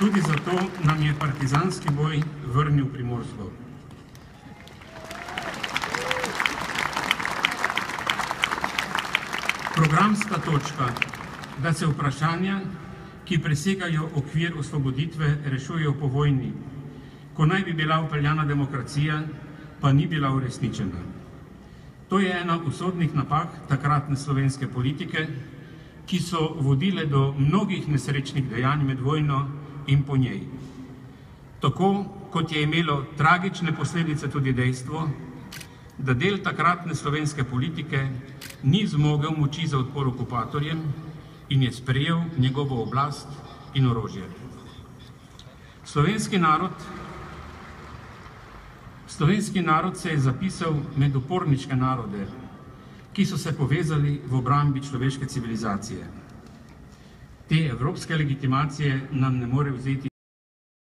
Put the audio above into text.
Tudi zato nam je partizanski boj vrnil Primorsko. Programska točka, da se vprašanja, ki presegajo okvir osvoboditve, rešujejo po vojni, ko naj bi bila vpeljana demokracija, pa ni bila uresničena. To je ena usodnih napak takratne slovenske politike, ki so vodile do mnogih nesrečnih dejanj med vojno in po njej. Tako kot je imelo tragične posledice tudi dejstvo, da del takratne slovenske politike ni zmogel moči za odpor okupatorjem in je sprejel njegovo oblast in orožje. Slovenski narod se je zapisal med uporniške narode, ki so se povezali v obrambi človeške civilizacije. Te evropske legitimacije nam ne more vzeti